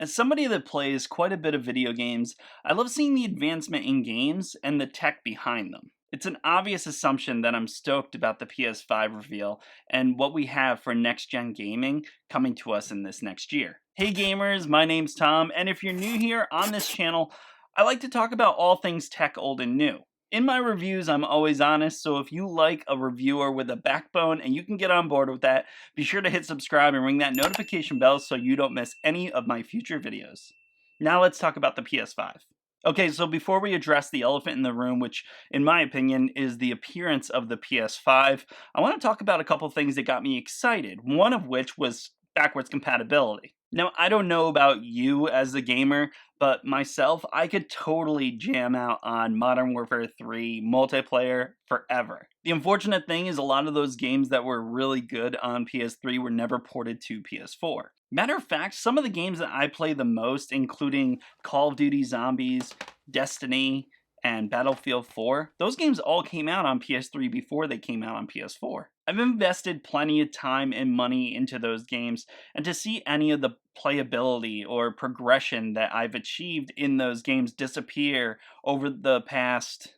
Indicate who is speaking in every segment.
Speaker 1: As somebody that plays quite a bit of video games, I love seeing the advancement in games and the tech behind them. It's an obvious assumption that I'm stoked about the PS5 reveal and what we have for next gen gaming coming to us in this next year. Hey gamers, my name's Tom, and if you're new here on this channel, I like to talk about all things tech old and new. In my reviews, I'm always honest, so if you like a reviewer with a backbone and you can get on board with that, be sure to hit subscribe and ring that notification bell so you don't miss any of my future videos. Now let's talk about the PS5. Okay, so before we address the elephant in the room, which in my opinion is the appearance of the PS5, I want to talk about a couple things that got me excited, one of which was backwards compatibility. Now, I don't know about you as a gamer, but myself, I could totally jam out on Modern Warfare 3 multiplayer forever. The unfortunate thing is a lot of those games that were really good on PS3 were never ported to PS4. Matter of fact, some of the games that I play the most, including Call of Duty Zombies, Destiny, and Battlefield 4, those games all came out on PS3 before they came out on PS4. I've invested plenty of time and money into those games, and to see any of the playability or progression that I've achieved in those games disappear over the past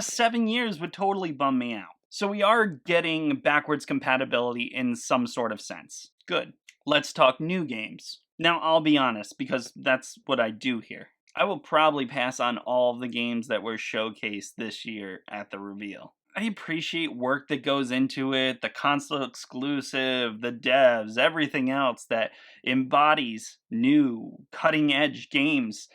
Speaker 1: 7 years would totally bum me out. So we are getting backwards compatibility in some sort of sense. Good. Let's talk new games. Now, I'll be honest, because that's what I do here. I will probably pass on all of the games that were showcased this year at the reveal. I appreciate work that goes into it, the console exclusive, the devs, everything else that embodies new, cutting edge games.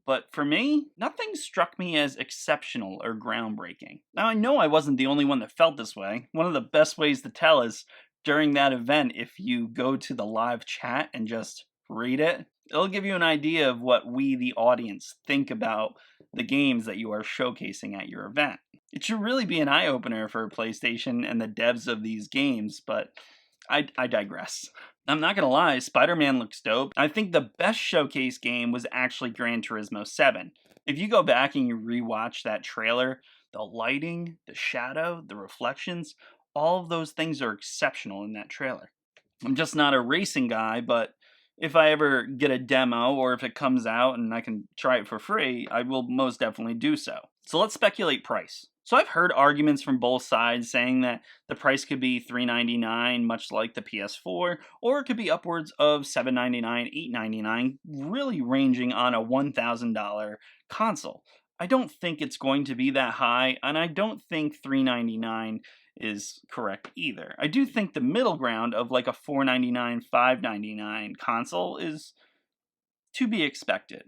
Speaker 1: But for me, nothing struck me as exceptional or groundbreaking. Now, I know I wasn't the only one that felt this way. One of the best ways to tell is during that event, if you go to the live chat and just read it, it'll give you an idea of what we, the audience, think about the games that you are showcasing at your event. It should really be an eye-opener for PlayStation and the devs of these games, but I digress. I'm not gonna lie, Spider-Man looks dope. I think the best showcase game was actually Gran Turismo 7. If you go back and you rewatch that trailer, the lighting, the shadow, the reflections, all of those things are exceptional in that trailer. I'm just not a racing guy, but if I ever get a demo or if it comes out and I can try it for free, I will most definitely do so. So let's speculate price. So I've heard arguments from both sides saying that the price could be $399, much like the PS4, or it could be upwards of $799, $899, really ranging on a $1,000 console. I don't think it's going to be that high, and I don't think $399 is correct either. I do think the middle ground of like a $499, $599 console is to be expected.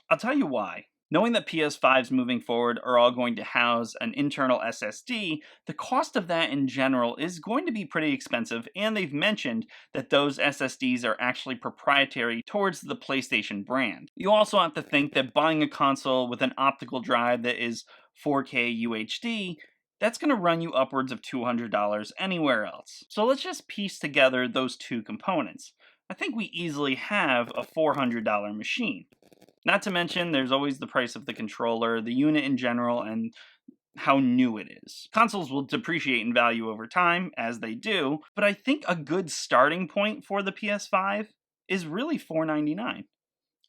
Speaker 1: I'll tell you why. Knowing that PS5s moving forward are all going to house an internal SSD, the cost of that in general is going to be pretty expensive, and they've mentioned that those SSDs are actually proprietary towards the PlayStation brand. You also have to think that buying a console with an optical drive that is 4K UHD, that's going to run you upwards of $200 anywhere else. So let's just piece together those two components. I think we easily have a $400 machine. Not to mention, there's always the price of the controller, the unit in general, and how new it is. Consoles will depreciate in value over time, as they do, but I think a good starting point for the PS5 is really $499.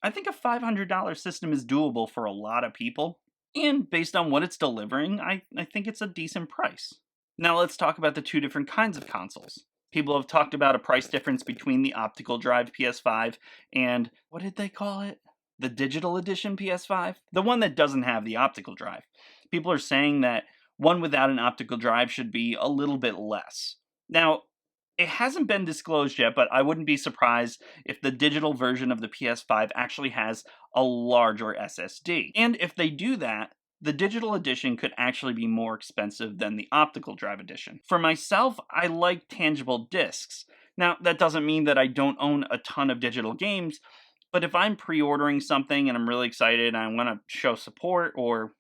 Speaker 1: I think a $500 system is doable for a lot of people, and based on what it's delivering, I think it's a decent price. Now let's talk about the two different kinds of consoles. People have talked about a price difference between the optical drive PS5 and, what did they call it? The digital edition PS5? The one that doesn't have the optical drive. People are saying that one without an optical drive should be a little bit less. Now, it hasn't been disclosed yet, but I wouldn't be surprised if the digital version of the PS5 actually has a larger SSD. And if they do that, the digital edition could actually be more expensive than the optical drive edition. For myself, I like tangible discs. Now, that doesn't mean that I don't own a ton of digital games, but if I'm pre-ordering something and I'm really excited and I want to show support, or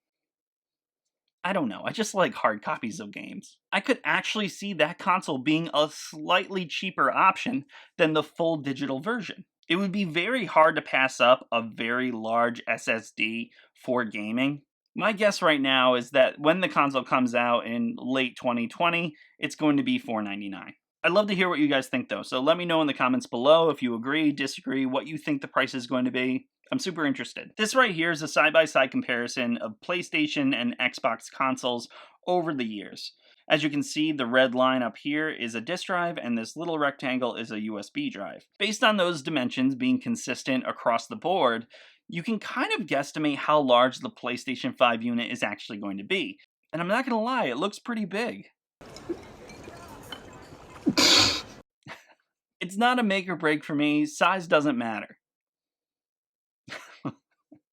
Speaker 1: I don't know, I just like hard copies of games, I could actually see that console being a slightly cheaper option than the full digital version. It would be very hard to pass up a very large SSD for gaming. My guess right now is that when the console comes out in late 2020, it's going to be $499. I'd love to hear what you guys think though, so let me know in the comments below if you agree, disagree, what you think the price is going to be. I'm super interested. This right here is a side-by-side comparison of PlayStation and Xbox consoles over the years. As you can see, the red line up here is a disk drive and this little rectangle is a USB drive. Based on those dimensions being consistent across the board, you can kind of guesstimate how large the PlayStation 5 unit is actually going to be. And I'm not gonna lie, it looks pretty big. It's not a make or break for me, size doesn't matter.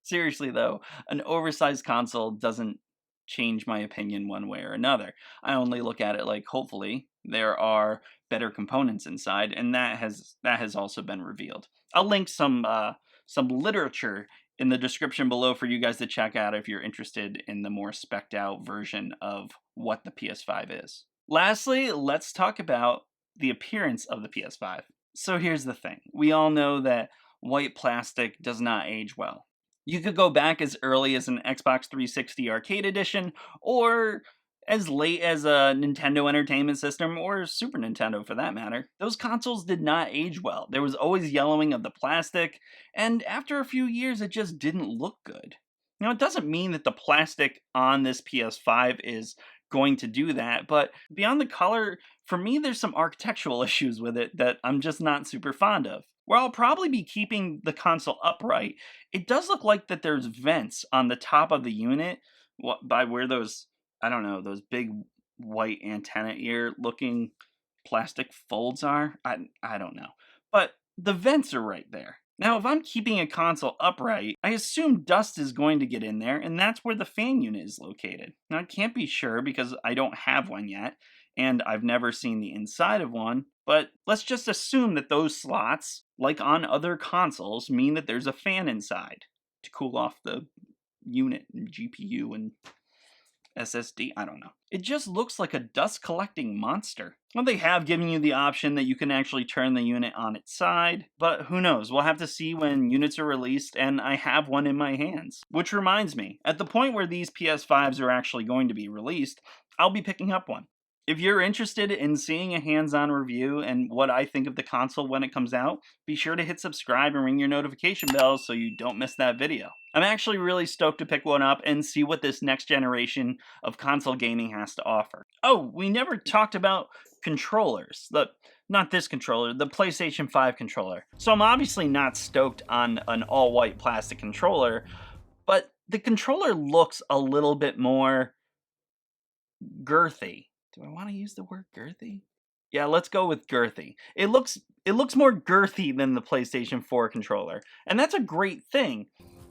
Speaker 1: Seriously though, an oversized console doesn't change my opinion one way or another. I only look at it like, hopefully there are better components inside, and that has also been revealed. I'll link some literature in the description below for you guys to check out if you're interested in the more spec'd out version of what the PS5 is. Lastly, let's talk about the appearance of the PS5. So here's the thing. We all know that white plastic does not age well. You could go back as early as an Xbox 360 Arcade Edition, or as late as a Nintendo Entertainment System, or Super Nintendo for that matter. Those consoles did not age well. There was always yellowing of the plastic, and after a few years it just didn't look good. Now, it doesn't mean that the plastic on this PS5 is going to do that, but beyond the color, for me there's some architectural issues with it that I'm just not super fond of. Where I'll probably be keeping the console upright, it does look like that there's vents on the top of the unit by where those, I don't know, those big white antenna ear looking plastic folds are. I don't know. But the vents are right there. Now, if I'm keeping a console upright, I assume dust is going to get in there, and that's where the fan unit is located. Now, I can't be sure because I don't have one yet, and I've never seen the inside of one, but let's just assume that those slots, like on other consoles, mean that there's a fan inside to cool off the unit and GPU and SSD, I don't know. It just looks like a dust collecting monster. Well, they have given you the option that you can actually turn the unit on its side, but who knows, we'll have to see when units are released, and I have one in my hands. Which reminds me, at the point where these PS5s are actually going to be released, I'll be picking up one. If you're interested in seeing a hands-on review and what I think of the console when it comes out, be sure to hit subscribe and ring your notification bell so you don't miss that video. I'm actually really stoked to pick one up and see what this next generation of console gaming has to offer. Oh, we never talked about controllers. Not this controller, the PlayStation 5 controller. So I'm obviously not stoked on an all-white plastic controller, but the controller looks a little bit more girthy. Do I want to use the word girthy? Yeah, let's go with girthy. It looks more girthy than the PlayStation 4 controller, and that's a great thing.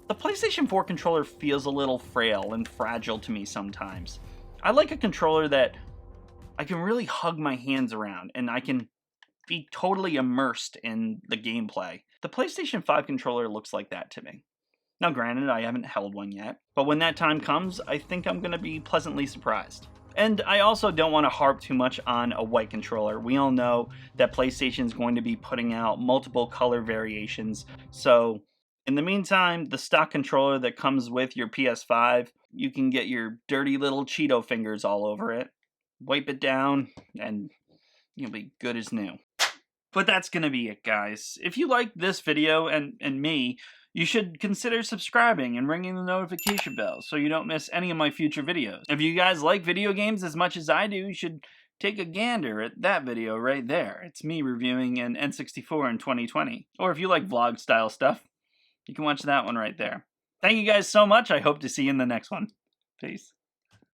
Speaker 1: The PlayStation 4 controller feels a little frail and fragile to me sometimes. I like a controller that I can really hug my hands around and I can be totally immersed in the gameplay. The PlayStation 5 controller looks like that to me. Now granted, I haven't held one yet, but when that time comes, I think I'm going to be pleasantly surprised. And I also don't want to harp too much on a white controller. We all know that PlayStation's going to be putting out multiple color variations. So in the meantime, the stock controller that comes with your PS5, you can get your dirty little Cheeto fingers all over it, wipe it down, and you'll be good as new. But that's going to be it, guys. If you like this video and me, you should consider subscribing and ringing the notification bell so you don't miss any of my future videos. If you guys like video games as much as I do, you should take a gander at that video right there. It's me reviewing an N64 in 2020. Or if you like vlog style stuff, you can watch that one right there. Thank you guys so much. I hope to see you in the next one. Peace.